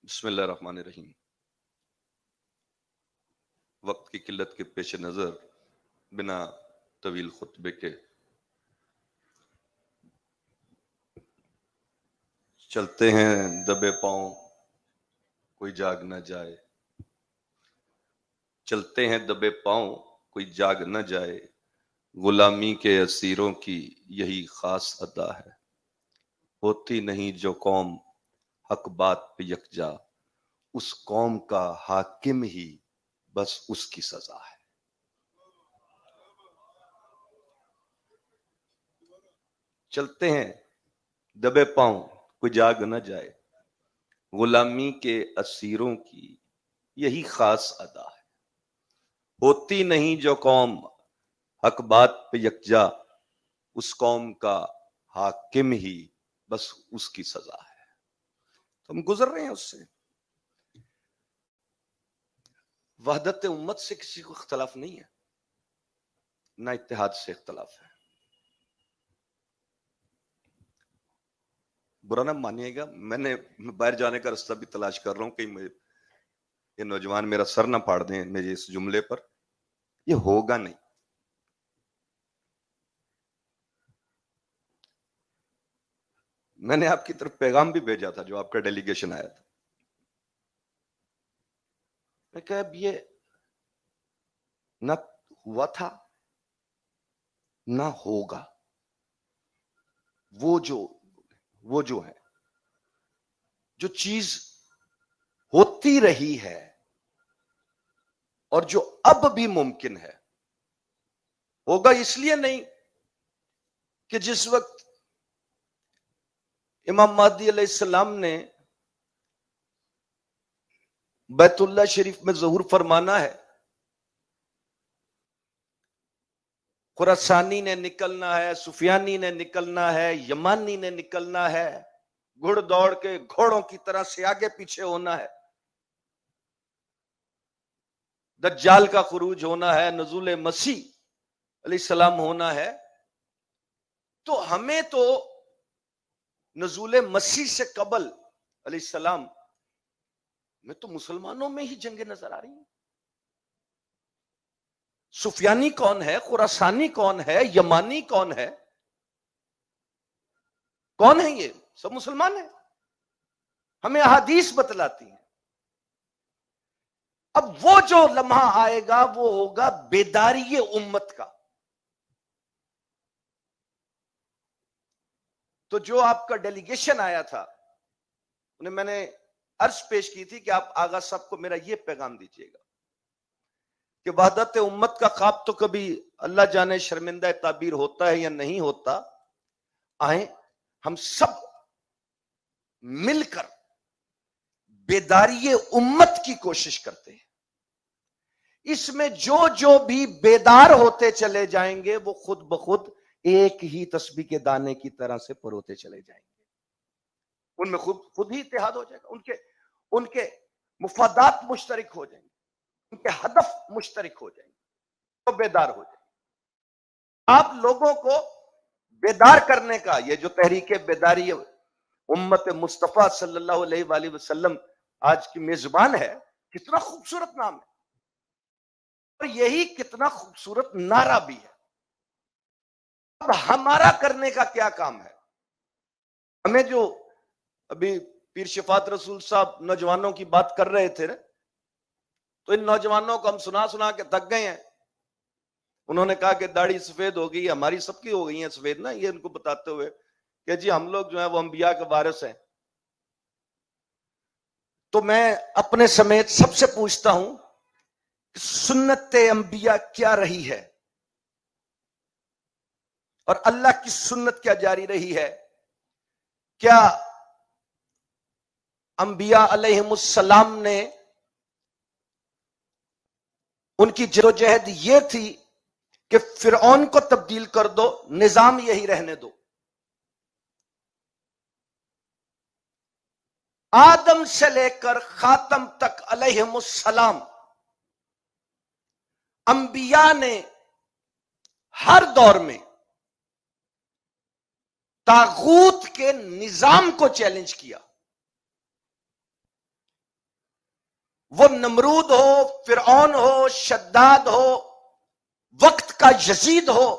بسم اللہ الرحمن الرحیم۔ وقت کی قلت کے پیش نظر بنا طویل خطبے کے چلتے ہیں دبے پاؤں کوئی جاگ نہ جائے، چلتے ہیں دبے پاؤں کوئی جاگ نہ جائے، غلامی کے اسیروں کی یہی خاص ادا ہے، ہوتی نہیں جو قوم حق بات پہ یکجا، اس قوم کا حاکم ہی بس اس کی سزا ہے۔ چلتے ہیں دبے پاؤں کوئی جاگ نہ جائے، غلامی کے اسیروں کی یہی خاص ادا ہے، ہوتی نہیں جو قوم حق بات پہ یکجا، اس قوم کا حاکم ہی بس اس کی سزا ہے۔ تو ہم گزر رہے ہیں اس سے۔ وحدت امت سے کسی کو اختلاف نہیں ہے، نہ اتحاد سے اختلاف ہے۔ برا نہ مانیے گا، میں باہر جانے کا راستہ بھی تلاش کر رہا ہوں، کہیں یہ نوجوان میرا سر نہ پھاڑ دیں میرے اس جملے پر۔ یہ ہوگا نہیں۔ میں نے آپ کی طرف پیغام بھی بھیجا تھا جو آپ کا ڈیلیگیشن آیا تھا، میں کہا اب یہ نہ ہوا تھا نہ ہوگا، وہ جو ہے، جو چیز ہوتی رہی ہے اور جو اب بھی ممکن ہے، ہوگا اس لیے نہیں کہ جس وقت امام مہدی علیہ السلام نے بیت اللہ شریف میں ظہور فرمانا ہے، خراسانی نے نکلنا ہے، سفیانی نے نکلنا ہے، یمانی نے نکلنا ہے، گھڑ دوڑ کے گھوڑوں کی طرح سے آگے پیچھے ہونا ہے، دجال کا خروج ہونا ہے، نزول مسیح علیہ السلام ہونا ہے، تو ہمیں تو نزول مسیح سے قبل علیہ السلام میں تو مسلمانوں میں ہی جنگیں نظر آ رہی ہیں۔ سفیانی کون ہے، خراسانی کون ہے، یمانی کون ہے، کون ہے؟ یہ سب مسلمان ہیں، ہمیں احادیث بتلاتی ہیں۔ اب وہ جو لمحہ آئے گا وہ ہوگا بیداری امت کا۔ تو جو آپ کا ڈیلیگیشن آیا تھا انہیں میں نے عرض پیش کی تھی کہ آپ آغا صاحب کو میرا یہ پیغام دیجیے گا کہ وحدت امت کا خواب تو کبھی اللہ جانے شرمندہ تعبیر ہوتا ہے یا نہیں ہوتا، آئیں ہم سب مل کر بیداری امت کی کوشش کرتے ہیں۔ اس میں جو بھی بیدار ہوتے چلے جائیں گے وہ خود بخود ایک ہی تسبیح کے دانے کی طرح سے پروتے چلے جائیں گے، ان میں خود ہی اتحاد ہو جائے گا، ان کے مفادات مشترک ہو جائیں گے، ان کے ہدف مشترک ہو جائیں گے، تو بیدار ہو جائیں گے۔ آپ لوگوں کو بیدار کرنے کا یہ جو تحریک بیداری امت مصطفیٰ صلی اللہ علیہ وآلہ وسلم آج کی میزبان ہے، کتنا خوبصورت نام ہے، اور یہی کتنا خوبصورت نعرہ بھی ہے۔ اب ہمارا کرنے کا کیا کام ہے؟ ہمیں جو ابھی پیر شفاعت رسول صاحب نوجوانوں کی بات کر رہے تھے نا، تو ان نوجوانوں کو ہم سنا کے تھک گئے ہیں۔ انہوں نے کہا کہ داڑھی سفید ہو گئی، ہماری سب کی ہو گئی ہیں سفید نا، یہ ان کو بتاتے ہوئے کہ جی ہم لوگ جو ہیں وہ انبیاء کے وارث ہیں۔ تو میں اپنے سمیت سب سے پوچھتا ہوں کہ سنت انبیاء کیا رہی ہے اور اللہ کی سنت کیا جاری رہی ہے؟ کیا انبیاء علیہم السلام نے ان کی جدوجہد یہ تھی کہ فرعون کو تبدیل کر دو، نظام یہی رہنے دو؟ آدم سے لے کر خاتم تک علیہم السلام انبیاء نے ہر دور میں طاغوت کے نظام کو چیلنج کیا، وہ نمرود ہو، فرعون ہو، شداد ہو، وقت کا یزید ہو،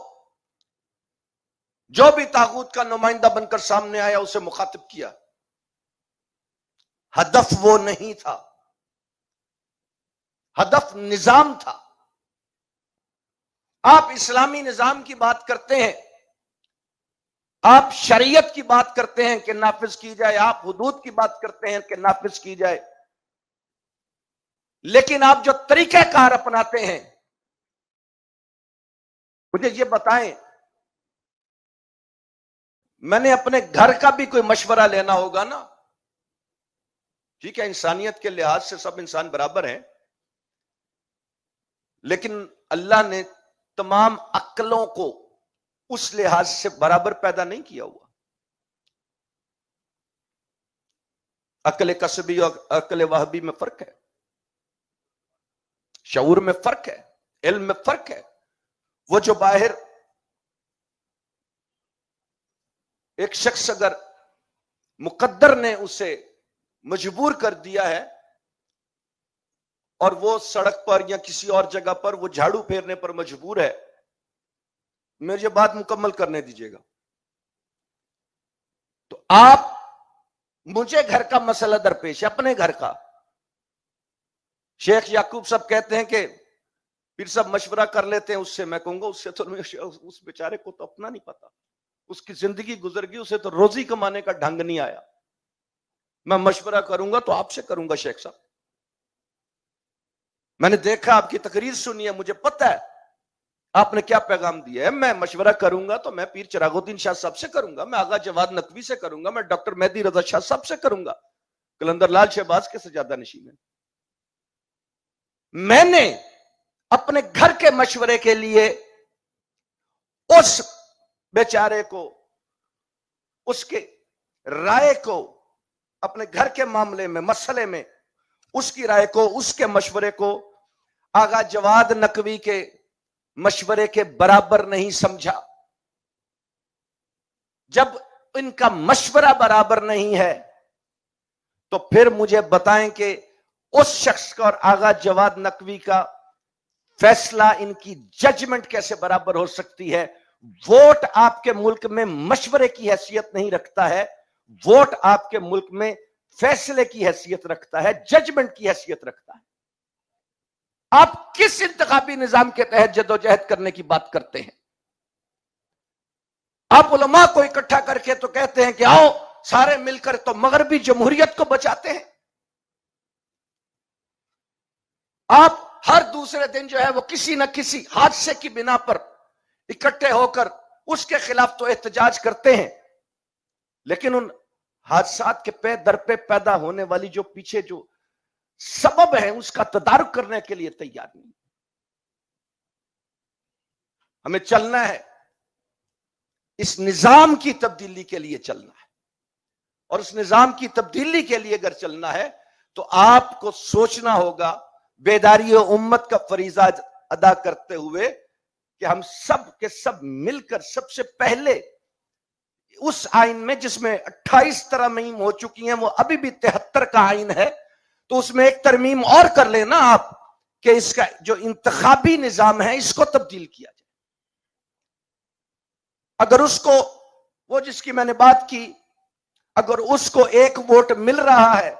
جو بھی طاغوت کا نمائندہ بن کر سامنے آیا اسے مخاطب کیا. ہدف وہ نہیں تھا، ہدف نظام تھا. آپ اسلامی نظام کی بات کرتے ہیں، آپ شریعت کی بات کرتے ہیں کہ نافذ کی جائے، آپ حدود کی بات کرتے ہیں کہ نافذ کی جائے، لیکن آپ جو طریقہ کار اپناتے ہیں، مجھے یہ بتائیں، میں نے اپنے گھر کا بھی کوئی مشورہ لینا ہوگا نا. ٹھیک ہے، انسانیت کے لحاظ سے سب انسان برابر ہیں، لیکن اللہ نے تمام عقلوں کو اس لحاظ سے برابر پیدا نہیں کیا ہوا. عقل کسبی اور عقل وہبی میں فرق ہے، شعور میں فرق ہے، علم میں فرق ہے. وہ جو باہر ایک شخص اگر مقدر نے اسے مجبور کر دیا ہے اور وہ سڑک پر یا کسی اور جگہ پر وہ جھاڑو پھیرنے پر مجبور ہے، مجھے بات مکمل کرنے دیجیے گا. تو آپ مجھے گھر کا مسئلہ درپیش ہے، اپنے گھر کا. شیخ یعقوب صاحب کہتے ہیں کہ پھر سب مشورہ کر لیتے ہیں اس سے. میں کہوں گا اس سے تو اس بیچارے کو تو اپنا نہیں پتا، اس کی زندگی گزر گئی، اسے تو روزی کمانے کا ڈھنگ نہیں آیا. میں مشورہ کروں گا تو آپ سے کروں گا شیخ صاحب. میں نے دیکھا، آپ کی تقریر سنی ہے، مجھے پتا ہے آپ نے کیا پیغام دیا ہے. میں مشورہ کروں گا تو میں پیر چراغ الدین شاہ صاحب سے کروں گا، میں آغا جواد نقوی سے کروں گا، میں ڈاکٹر مہدی رضا شاہ صاحب سے کروں گا، قلندر لال شہباز کے سجادہ نشین ہیں. میں نے اپنے گھر کے مشورے کے لیے اس بیچارے کو، اس کے رائے کو، اپنے گھر کے معاملے میں، مسئلے میں اس کی رائے کو، اس کے مشورے کو آغا جواد نقوی کے مشورے کے برابر نہیں سمجھا. جب ان کا مشورہ برابر نہیں ہے تو پھر مجھے بتائیں کہ اس شخص کا اور آغا جواد نقوی کا فیصلہ، ان کی ججمنٹ کیسے برابر ہو سکتی ہے؟ ووٹ آپ کے ملک میں مشورے کی حیثیت نہیں رکھتا ہے، ووٹ آپ کے ملک میں فیصلے کی حیثیت رکھتا ہے، ججمنٹ کی حیثیت رکھتا ہے. آپ کس انتخابی نظام کے تحت جدوجہد کرنے کی بات کرتے ہیں؟ آپ علماء کو اکٹھا کر کے تو کہتے ہیں کہ آؤ سارے مل کر تو مغربی جمہوریت کو بچاتے ہیں. آپ ہر دوسرے دن جو ہے وہ کسی نہ کسی حادثے کی بنا پر اکٹھے ہو کر اس کے خلاف تو احتجاج کرتے ہیں، لیکن ان حادثات کے پہ در پہ پیدا ہونے والی جو پیچھے جو سبب ہے اس کا تدارک کرنے کے لیے تیار نہیں. ہمیں چلنا ہے، اس نظام کی تبدیلی کے لیے چلنا ہے، اور اس نظام کی تبدیلی کے لیے اگر چلنا ہے تو آپ کو سوچنا ہوگا، بیداری امت کا فریضہ ادا کرتے ہوئے، کہ ہم سب کے سب مل کر سب سے پہلے اس آئین میں جس میں 28 ترامیم ہو چکی ہیں، وہ ابھی بھی 73 کا آئین ہے، تو اس میں ایک ترمیم اور کر لینا آپ، کہ اس کا جو انتخابی نظام ہے اس کو تبدیل کیا جائے. اگر اس کو، وہ جس کی میں نے بات کی، اگر اس کو 1 ووٹ مل رہا ہے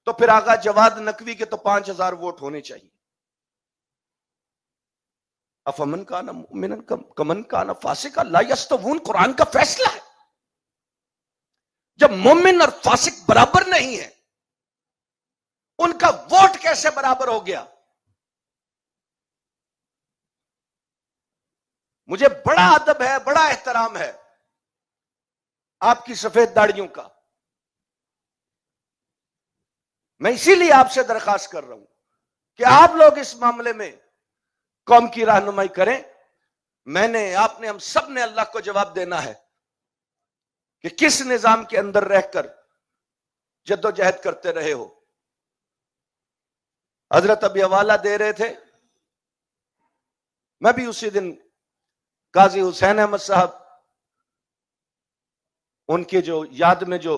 تو پھر آغا جواد نقوی کے تو 5000 ووٹ ہونے چاہیے. افمن کان مؤمنا کمن کان فاسقا لا یستوون، قرآن کا فیصلہ ہے. جب مومن اور فاسق برابر نہیں ہے، ان کا ووٹ کیسے برابر ہو گیا؟ مجھے بڑا ادب ہے، بڑا احترام ہے آپ کی سفید داڑیوں کا. میں اسی لیے آپ سے درخواست کر رہا ہوں کہ آپ لوگ اس معاملے میں قوم کی رہنمائی کریں. میں نے، آپ نے، ہم سب نے اللہ کو جواب دینا ہے کہ کس نظام کے اندر رہ کر جدوجہد کرتے رہے ہو. حضرت ابھی حوالہ دے رہے تھے، میں بھی اسی دن قاضی حسین احمد صاحب، ان کے جو یاد میں جو